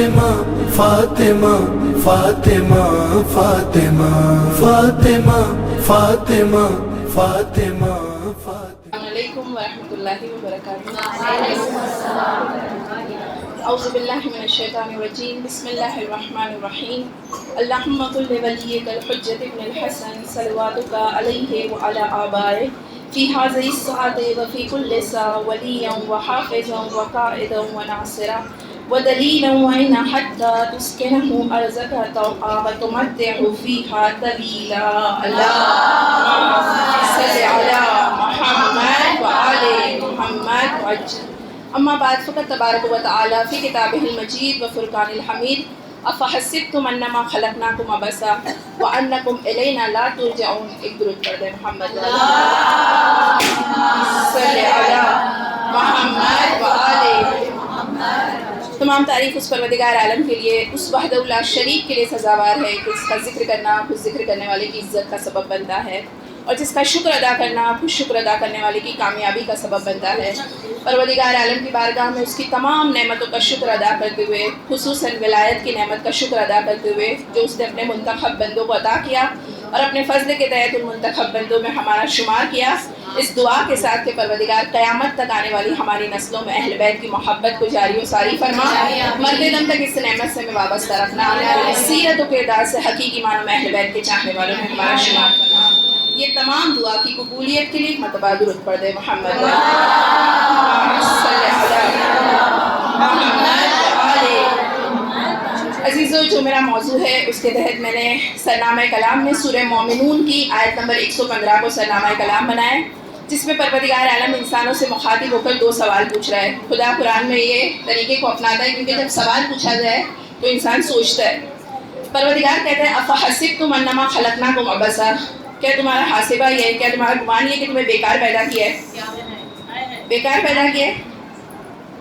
فاطمہ فاطمہ فاطمہ فاطمہ فاطمہ فاطمہ فاطمہ. السلام علیکم ورحمۃ اللہ وبرکاتہ. اعوذ باللہ من الشیطان الرجیم. بسم اللہ الرحمن الرحیم. اللہم کل ولیک الحجۃ ابن الحسن صلواتک علیہ وعلی آبائہ فی هذه الساعة وفی کل ساعة ولیا وحافظا وقائدا وناصرا ودلیلا وعینا حتی تسکنہ ارضک طوعا وتمتعہ فیہا طویلا. اللہم صل علی محمد وآل محمد وعجل. اما بعد فقط تبارک و تعالی فی کتابہ المجید و فرقان الحمید. افحسبتم انما خلقناکم عبثا وانکم الینا لا ترجعون. ایک درود پڑھ دیں محمد صلی علی محمد وآل. تمام تعریف اس پروردگار عالم کے لیے، اس وحدہ لا شریک کے لیے سزاوار ہے کہ اس کا ذکر کرنا خود ذکر کرنے والے کی عزت کا سبب بنتا ہے، اور جس کا شکر ادا کرنا خود شکر ادا کرنے والے کی کامیابی کا سبب بنتا ہے. پروردگار عالم کی بارگاہ میں اس کی تمام نعمتوں کا شکر ادا کرتے ہوئے، خصوصاً ولایت کی نعمت کا شکر ادا کرتے ہوئے جو اس نے اپنے منتخب بندوں کو عطا کیا اور اپنے فضل کے تحت ان منتخب بندوں میں ہمارا شمار کیا، اس دعا کے ساتھ کہ پروردگار قیامت تک آنے والی ہماری نسلوں میں اہل بیت کی محبت کو جاری و ساری فرما، مرد دم تک اس نعمت سے میں وابستہ رکھنا، سیرت و کردار سے حقیقی معنوں میں اہل بیت کے چاہنے والوں میں ہمارا شمار کرنا. یہ تمام دعا کی قبولیت کے لیے ایک مرتبہ درود پڑھ دے محمد صلی علی محمد وآل. عزیزو، جو میرا موضوع ہے اس کے تحت میں نے سرنامہ کلام میں سورہ مومنون کی آیت نمبر 115 کو سرنامہ کلام بنایا، جس میں پروردگار عالم انسانوں سے مخاطب ہو کر 2 سوال پوچھ رہا ہے. خدا قرآن میں یہ طریقے کو اپناتا ہے کیونکہ جب سوال پوچھا جائے تو انسان سوچتا ہے. پروردگار کہتا ہے افحسبتم انما خلقناکم عبثا، کیا تمہارا حاسبہ یہ ہے، کیا تمہارا گمان یہ ہے کہ تمہیں بیکار پیدا کیا ہے؟ بیکار پیدا کیا ہے؟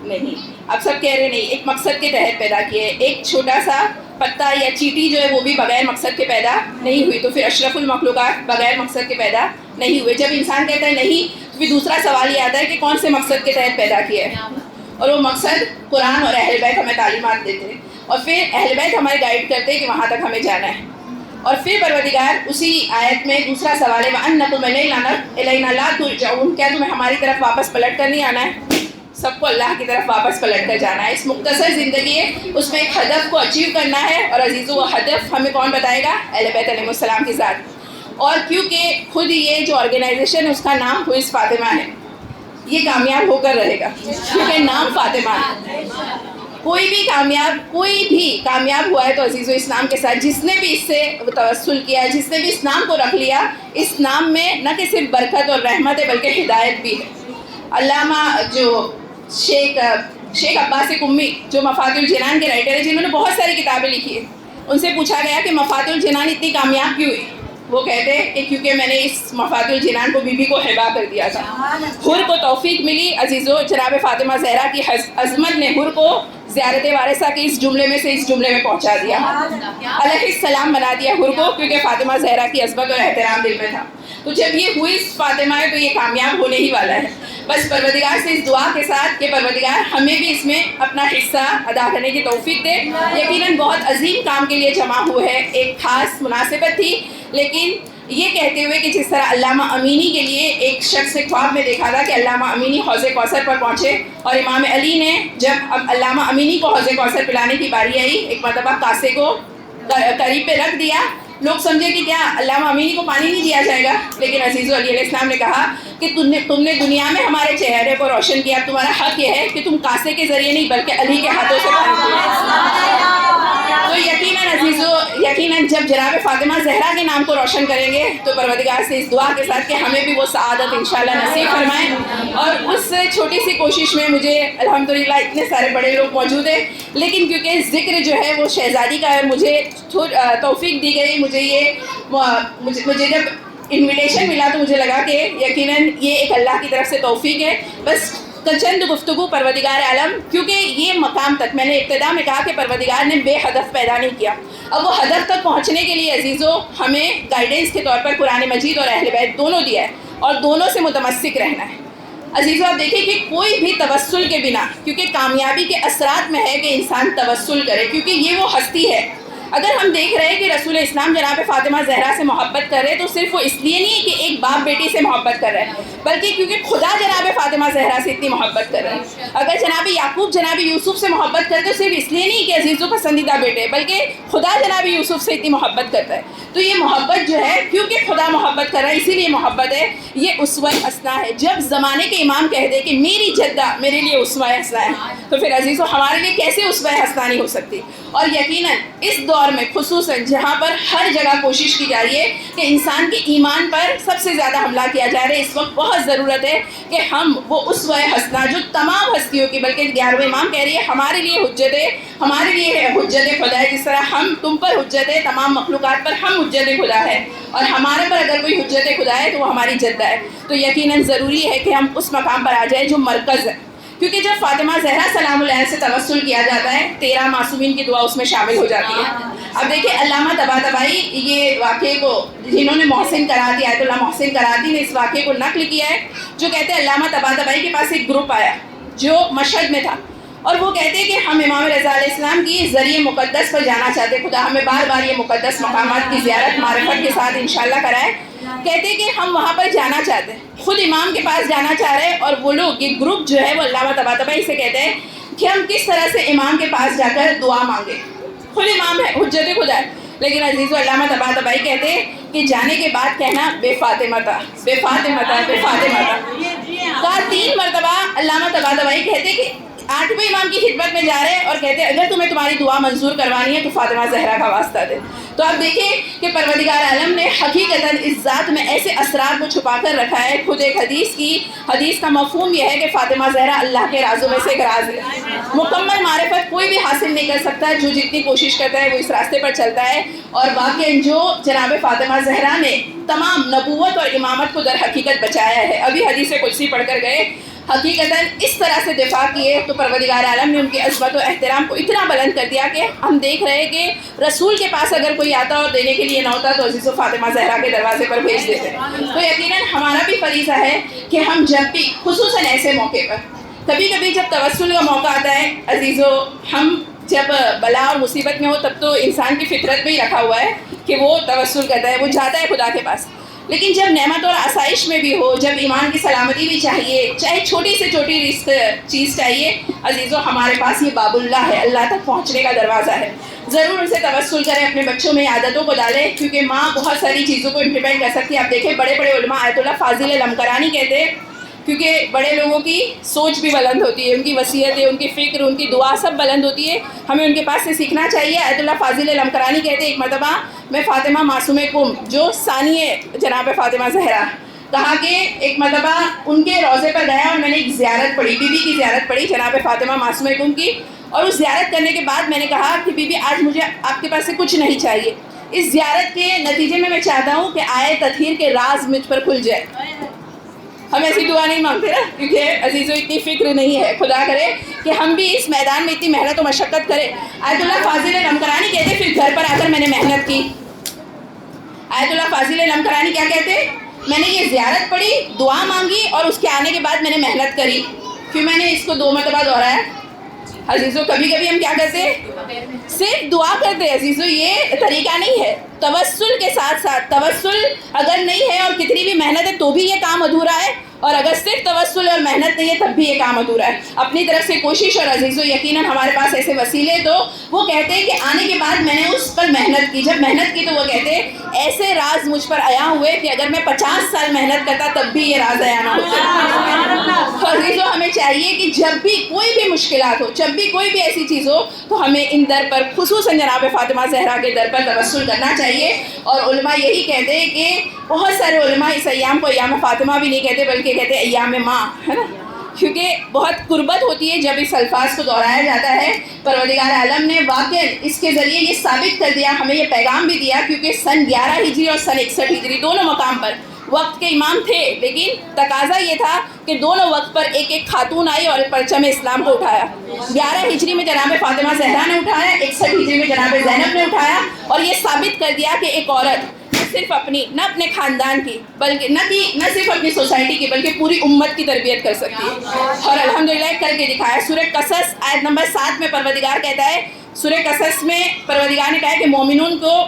نہیں. اب سب کہہ رہے نہیں، ایک مقصد کے تحت پیدا کیا ہے. ایک چھوٹا سا پتا یا چیٹی جو ہے وہ بھی بغیر مقصد کے پیدا نہیں ہوئی، تو پھر اشرف المخلوقات بغیر مقصد کے پیدا نہیں ہوئے. جب انسان کہتا ہے نہیں تو پھر دوسرا سوال یہ آتا ہے کہ کون سے مقصد کے تحت پیدا کیا ہے، اور وہ مقصد قرآن اور اہل بیت ہمیں تعلیمات دیتے ہیں، اور پھر اہل بیت ہمیں گائیڈ کرتے ہیں کہ وہاں تک ہمیں جانا ہے. اور پھر پروردگار اسی آیت میں دوسرا سوال ہے وَأَنَّكُمْ إِلَيْنَا لَا تُرْجَعُونَ، کیا تمہیں ہماری طرف واپس پلٹ کر نہیں آنا ہے؟ سب کو اللہ کی طرف واپس پلٹ کر جانا ہے. اس مختصر زندگی ہے، اس میں ایک ہدف کو اچیو کرنا ہے، اور عزیزو وہ ہدف ہمیں کون بتائے گا؟ اہل بیت علیہ السلام کی ذات. اور کیونکہ خود یہ جو آرگنائزیشن ہے اس کا نام ہوئز فاطمہ ہے، یہ کامیاب ہو کر رہے گا کیونکہ نام فاطمہ ہے. کوئی بھی کامیاب ہوا ہے تو عزیزو اس نام کے ساتھ، جس نے بھی اس سے توسل کیا، جس نے بھی اس نام کو رکھ لیا، اس نام میں نہ کہ صرف برکت اور رحمت ہے بلکہ ہدایت بھی ہے. علامہ جو شیخ عباس قمی جو مفاتیح الجنان کے رائٹر ہیں، جنہوں نے بہت ساری کتابیں لکھی ہیں، ان سے پوچھا گیا کہ مفاتیح الجنان اتنی کامیاب کیوں ہوئی؟ وہ کہتے ہیں کہ کیونکہ میں نے اس مفاتیح الجنان کو بی بی کو ہبا کر دیا تھا. حر کو توفیق ملی. عزیزو، جناب فاطمہ زہرا کی عظمت نے حر کو زیارت وارثہ کے اس جملے میں سے اس جملے میں پہنچا دیا، علیہ السلام بنا دیا حر کو، کیونکہ فاطمہ زہرا کی عظمت اور احترام دل میں تھا. تو جب یہ ہوئی فاطمہ ہے تو یہ کامیاب ہونے ہی والا ہے. بس پروردگار سے اس دعا کے ساتھ کہ پروردگار ہمیں بھی اس میں اپنا حصہ ادا کرنے کی توفیق دے. یقیناً بہت عظیم کام کے لیے جمع ہوئے ہیں، ایک خاص مناسبت تھی، لیکن یہ کہتے ہوئے کہ جس طرح علامہ امینی کے لیے ایک شخص نے خواب میں دیکھا تھا کہ علامہ امینی حوض کوثر پر پہنچے، اور امام علی نے جب اب علامہ امینی کو حوض کوثر پلانے کی باری آئی، ایک مرتبہ کاسے کو قریب پہ رکھ دیا. لوگ سمجھے کہ کیا علامہ امینی کو پانی نہیں دیا جائے گا، لیکن عزیزو علی علیہ السلام نے کہا کہ تم نے دنیا میں ہمارے چہرے کو روشن کیا، تمہارا حق یہ ہے کہ تم کاسے کے ذریعے نہیں بلکہ علی کے ہاتھوں سے پانی دو. تو یقیناً عزیزو، یقیناً جب جناب فاطمہ زہرا کے نام کو روشن کریں گے تو پروردگار سے اس دعا کے ساتھ کہ ہمیں بھی وہ سعادت انشاءاللہ نصیب فرمائیں. اور اس چھوٹی سی کوشش میں مجھے الحمدللہ اتنے سارے بڑے لوگ موجود ہیں، لیکن کیونکہ ذکر جو ہے وہ شہزادی کا ہے، مجھے توفیق دی گئی. مجھے جب انویٹیشن ملا تو مجھے لگا کہ یقیناً یہ ایک اللہ کی طرف سے توفیق ہے. بس چند گفتگو پروردگار عالم، کیونکہ یہ مقام تک میں نے ابتدا میں کہا کہ پروردگار نے بے ہدف پیدا نہیں کیا. اب وہ ہدف تک پہنچنے کے لیے عزیزو ہمیں گائیڈنس کے طور پر قرآن مجید اور اہل بیت دونوں دیا ہے، اور دونوں سے متمسک رہنا ہے. عزیزو آپ دیکھیں کہ کوئی بھی توسل کے بنا، کیونکہ کامیابی کے اثرات میں ہے کہ انسان توسل کرے، کیونکہ یہ وہ ہستی ہے. اگر ہم دیکھ رہے ہیں کہ رسول اسلام جناب فاطمہ زہرا سے محبت کر رہے تو صرف وہ اس لیے نہیں کہ ایک باپ بیٹی سے محبت کر رہے ہیں، بلکہ کیونکہ خدا جناب فاطمہ زہرا سے اتنی محبت کر رہے ہیں. اگر جناب یعقوب جناب یوسف سے محبت کرتے تو صرف اس لیے نہیں کہ عزیزو پسندیدہ بیٹے، بلکہ خدا جناب یوسف سے اتنی محبت کرتا ہے. تو یہ محبت جو ہے، کیونکہ خدا محبت کر رہا ہے اسی لیے محبت ہے. یہ اسوہ حسنہ ہے. جب زمانے کے امام کہہ دے کہ میری جدہ میرے لیے اسوہ حسنہ ہے، تو پھر عزیزو ہمارے لیے کیسے اسوہ حسنہ نہیں ہو سکتی. اور یقیناً اس دور میں خصوصاً جہاں پر ہر جگہ کوشش کی جا رہی ہے کہ انسان کے ایمان پر سب سے زیادہ حملہ کیا جا رہا ہے، اس وقت بہت ضرورت ہے کہ ہم وہ اسوہ حسنہ جو تمام ہستیوں کی، بلکہ 11ویں امام کہہ رہی ہے ہمارے لیے حجت ہے، ہمارے لیے حجت خدا ہے. جس طرح ہم تم پر حجت ہے، تمام مخلوقات پر ہم حجت خدا ہے، اور ہمارے پر اگر کوئی حجت خدا ہے تو وہ ہماری جدہ ہے. تو یقیناً ضروری ہے کہ ہم اس مقام پر آ جائیں جو مرکز ہے. کیونکہ جب فاطمہ زہرا سلام اللہ سے توسل کیا جاتا ہے 13 معصومین کی دعا اس میں شامل ہو جاتی ہے. اب دیکھیں علامہ طباطبائی یہ واقعے کو، جنہوں نے محسن کراتی آیت اللہ محسن کراتی نے اس واقعے کو نقل کیا ہے، جو کہتے ہیں علامہ طباطبائی کے پاس ایک گروپ آیا جو مشہد میں تھا، اور وہ کہتے ہیں کہ ہم امام رضا علیہ السلام کی ذریعہ مقدس پر جانا چاہتے، خدا ہمیں بار بار یہ مقدس مقامات کی زیارت معرفت کے ساتھ انشاءاللہ کرائے. کہتے ہیں کہ ہم وہاں پر جانا چاہتے ہیں، خود امام کے پاس جانا چاہ رہے ہیں. اور وہ لوگ، یہ گروپ جو ہے وہ علامہ طباطبائی سے کہتے ہیں کہ ہم کس طرح سے امام کے پاس جا کر دعا مانگے. خود امام ہے، حجت خدا ہے، لیکن عزیزو علامہ طباطبائی کہتے ہیں کہ جانے کے بعد کہنا بے فاطمہ تھا، بے فاطمہ تھا، بے فاطمہ تھا. کہا 3 مرتبہ. علامہ طباطبائی کہتے کہ 8ویں امام کی خدمت میں جا رہے ہیں اور کہتے ہیں اگر تمہیں تمہاری دعا منظور کروانی ہے تو فاطمہ زہرا کا واسطہ دے. تو آپ دیکھیں کہ پروردگار عالم نے حقیقتاً اس ذات میں ایسے اسرار کو چھپا کر رکھا ہے. خود ایک حدیث کا مفہوم یہ ہے کہ فاطمہ زہرا اللہ کے رازوں میں سے ایک راز ہے. مکمل معرفت کوئی بھی حاصل نہیں کر سکتا، جو جتنی کوشش کرتا ہے وہ اس راستے پر چلتا ہے. اور واقعاً جو جناب فاطمہ زہرا نے تمام نبوت اور امامت کو در حقیقت بچایا ہے. ابھی حدیث قدسی پڑھ کر گئے، حقیقتاً اس طرح سے دفاع کیے تو پروردگار عالم نے ان کی عظمت و احترام کو اتنا بلند کر دیا کہ ہم دیکھ رہے ہیں کہ رسول کے پاس اگر کوئی آتا اور دینے کے لیے نہ ہوتا تو عزیز و فاطمہ زہرا کے دروازے پر بھیج دیتے. تو یقیناً ہمارا بھی فریضہ ہے کہ ہم جب بھی خصوصاً ایسے موقع پر، کبھی کبھی جب توسل کا موقع آتا ہے عزیزو، ہم جب بلا اور مصیبت میں ہو تب تو انسان کی فطرت میں ہی رکھا ہوا ہے کہ وہ توسل کرتا ہے، وہ جاتا ہے خدا کے پاس. لیکن جب نعمت اور آسائش میں بھی ہو، جب ایمان کی سلامتی بھی چاہیے، چاہے چھوٹی سے چھوٹی رزق چیز چاہیے، عزیزو ہمارے پاس یہ باب اللہ ہے، اللہ تک پہنچنے کا دروازہ ہے. ضرور ان سے توسل کریں، اپنے بچوں میں عادتوں کو ڈالیں، کیونکہ ماں بہت ساری چیزوں کو امپلیمنٹ کر سکتی ہے. آپ دیکھیں بڑے بڑے علماء آیت اللہ فاضل لمکرانی کہتے ہیں، کیونکہ بڑے لوگوں کی سوچ بھی بلند ہوتی ہے، ان کی وصیتیں، ان کی فکر، ان کی دعا سب بلند ہوتی ہے، ہمیں ان کے پاس سے سیکھنا چاہیے. آیت اللہ فاضل لمکرانی کہتے ہیں ایک مرتبہ میں فاطمہ معصوم کم جو ثانی جناب فاطمہ زہرا، کہا کہ ایک مرتبہ ان کے روضے پر گیا اور میں نے ایک زیارت پڑھی، بی بی کی زیارت پڑھی جناب فاطمہ معصوم کم کی. اور اس زیارت کرنے کے بعد میں نے کہا کہ بی بی آج مجھے آپ کے پاس سے کچھ نہیں چاہیے، اس زیارت کے نتیجے میں چاہتا ہوں کہ آئے تطہیر کے راز مجھ پر کھل جائے. ہم ایسی دعا نہیں مانگتے نا، کیونکہ عزیزو اتنی فکر نہیں ہے. خدا کرے کہ ہم بھی اس میدان میں اتنی محنت و مشقت کریں. آیت اللہ فاضل لمکرانی کہتے پھر گھر پر آ کر میں نے محنت کی. آیت اللہ فاضل لمکرانی کیا کہتے؟ میں نے یہ زیارت پڑھی، دعا مانگی اور اس کے آنے کے بعد میں نے محنت کری. پھر میں نے اس کو 2 مرتبہ دہرایا. عزیزو کبھی کبھی ہم کیا کرتے ہیں؟ صرف دعا کرتے ہیں. عزیزو یہ طریقہ نہیں ہے. توسل کے ساتھ ساتھ، توسل اگر نہیں ہے اور کتنی بھی محنت ہے تو بھی یہ کام ادھورا ہے، اور اگر صرف توسل اور محنت نہیں ہے تب بھی یہ کام ادھورا ہے. اپنی طرف سے کوشش. اور عزیزو یقیناً ہمارے پاس ایسے وسیلے، تو وہ کہتے ہیں کہ آنے کے بعد میں نے اس پر محنت کی. جب محنت کی تو وہ کہتے ہیں ایسے راز مجھ پر عیاں ہوئے کہ اگر میں 50 سال محنت کرتا تب بھی یہ راز عیاں نہ ہوتے. عزیزو ہمیں چاہیے کہ جب بھی کوئی بھی مشکلات ہو، جب بھی کوئی بھی ایسی چیز ہو، تو ہمیں ان در پر خصوصاً جناب فاطمہ زہرا کے در پر توسل کرنا چاہیے. اور علماء یہی کہتے ہیں کہ بہت سارے علماء اس ایام کو ایام فاطمہ بھی نہیں کہتے بلکہ کہتے ہیں ایام ماں، ہے نا، کیونکہ بہت قربت ہوتی ہے جب اس الفاظ کو دہرایا جاتا ہے. پروردگار عالم نے واقعاً اس کے ذریعے یہ ثابت کر دیا، ہمیں یہ پیغام بھی دیا، کیونکہ سن 11 ہجری اور سن 61 ہجری دونوں مقام پر وقت کے امام تھے، لیکن تقاضا یہ تھا کہ دونوں وقت پر ایک ایک خاتون آئی اور پرچم اسلام کو اٹھایا. 11 ہجری میں جناب فاطمہ زہرا نے اٹھایا، 61 ہجری میں جناب زینب نے اٹھایا، اور یہ ثابت کر دیا کہ ایک عورت صرف اپنی نہ اپنے خاندان کی بلکہ نہ صرف اپنی سوسائٹی کی بلکہ پوری امت کی تربیت کر سکتی ہے، اور الحمدللہ کر کے دکھایا۔ سورہ قصص آیت نمبر 7 میں پروردگار کہتا ہے، سورہ قصص میں پروردگار نے کہا ہے کہ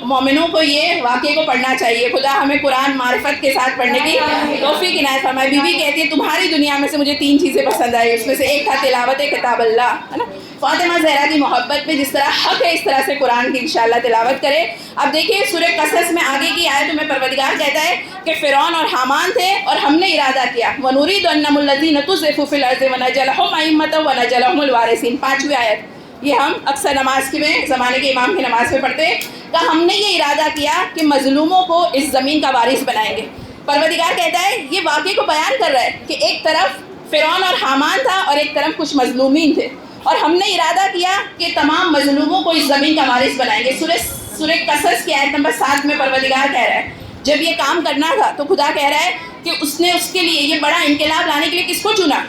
مومنوں کو یہ واقعے کو پڑھنا چاہیے۔ خدا ہمیں قرآن معرفت کے ساتھ پڑھنے کی توفیق عنایت فرمائے۔ بی بی کہتی ہے تمہاری دنیا میں سے مجھے 3 چیزیں پسند آئی، اس میں سے ایک تھا تلاوت کتاب اللہ، ہے نا، فاطمہ زہرا کی محبت میں جس طرح حق ہے اس طرح سے قرآن کی انشاءاللہ تلاوت کرے۔ اب دیکھیے سورہ قصص میں آگے کی آیت میں پروردگار کہتا ہے کہ فرعون اور حامان تھے اور ہم نے ارادہ کیا وَنُرِيدُ أَن نَّمُلَّ الَّذِينَ طُغِّفُوا فِي الْأَرْضِ وَنَجْعَلَهُمْ أَئِمَّةً وَنَجْعَلَهُمُ الْوَارِثِينَ۔ 5ویں آیت یہ ہم اکثر نماز میں زمانے کے امام کی نماز میں پڑھتے ہیں کہ ہم نے یہ ارادہ کیا کہ مظلوموں کو اس زمین کا وارث بنائیں گے۔ پروردگار کہتا ہے یہ واقعے کو بیان کر رہا ہے کہ ایک طرف فرعون اور حامان تھا اور ایک طرف کچھ مظلومین تھے، اور ہم نے ارادہ کیا کہ تمام مظلوموں کو اس زمین کا وارث بنائیں گے۔ سورہ قصص کی آیت نمبر 7 میں پروردگار کہہ رہا ہے جب یہ کام کرنا تھا تو خدا کہہ رہا ہے کہ اس نے اس کے لیے یہ بڑا انقلاب لانے کے لیے کس کو چنا؟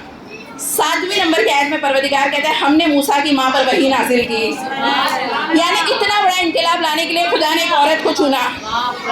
7ویں نمبر کی آیت میں پروردگار کہتا ہے ہم نے موسیٰ کی ماں پر وحی نازل کی، یعنی اتنا بڑا انقلاب لانے کے لیے خدا نے ایک عورت کو چنا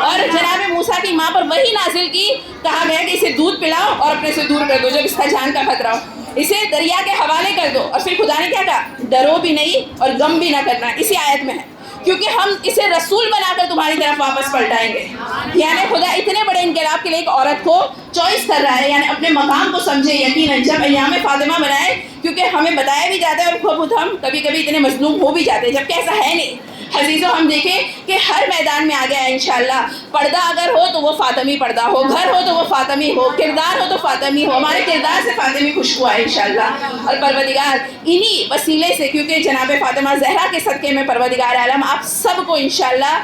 اور جناب موسیٰ کی ماں پر وحی نازل کی۔ کہا گیا کہ اسے دودھ پلاؤ اور اپنے سے دور کر دو جب اس کا جان کا خطرہ ہو، اسے دریا کے حوالے کر دو، اور پھر خدا نے کیا کہا ڈرو بھی نہیں اور غم بھی نہ کرنا۔ اسی آیت میں ہے کیونکہ ہم اسے رسول بنا کر تمہاری طرف واپس پلٹائیں گے، یعنی خدا اتنے بڑے انقلاب کے لیے ایک عورت کو چوائس کر رہا ہے، یعنی اپنے مقام کو سمجھے یقیناً جب ایام فاطمہ بنائے، کیونکہ ہمیں بتایا بھی جاتا ہے اور خود ہم کبھی کبھی اتنے مظلوم ہو بھی جاتے ہیں جبکہ ایسا ہے نہیں۔ عزیزوں ہم دیکھیں کہ ہر میدان میں آگے ہے انشاءاللہ، پردہ اگر ہو تو وہ فاطمی پردہ ہو، گھر ہو تو وہ فاطمی ہو، کردار ہو تو فاطمی ہو، ہمارے کردار سے فاطمی خوشبو ہے انشاءاللہ۔ اور پروردگار انہی وسیلے سے کیونکہ جناب فاطمہ زہرا کے صدقے میں پروردگار عالم آپ سب کو انشاءاللہ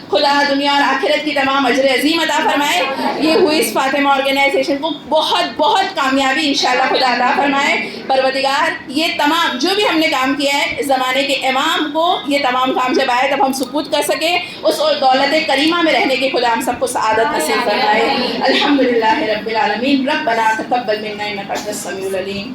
خدا دنیا اور آخرت کی تمام اجر عظیم عطا فرمائے۔ یہ ہوئی اس فاطمہ آرگنائزیشن کو بہت بہت کامیابی انشاءاللہ خدا عطا فرمائے۔ پروردگار یہ تمام جو بھی ہم نے کام کیا ہے زمانے کے امام کو یہ تمام کام جب آئے تب ہم سپرد کر سکے، اس اور دولت کریمہ میں رہنے کے خدا ہم سب کو سعادت نصیب فرمائے۔ الحمدللہ رب العالمین۔ ربنا تقبل منا انک انت السمیع العلیم۔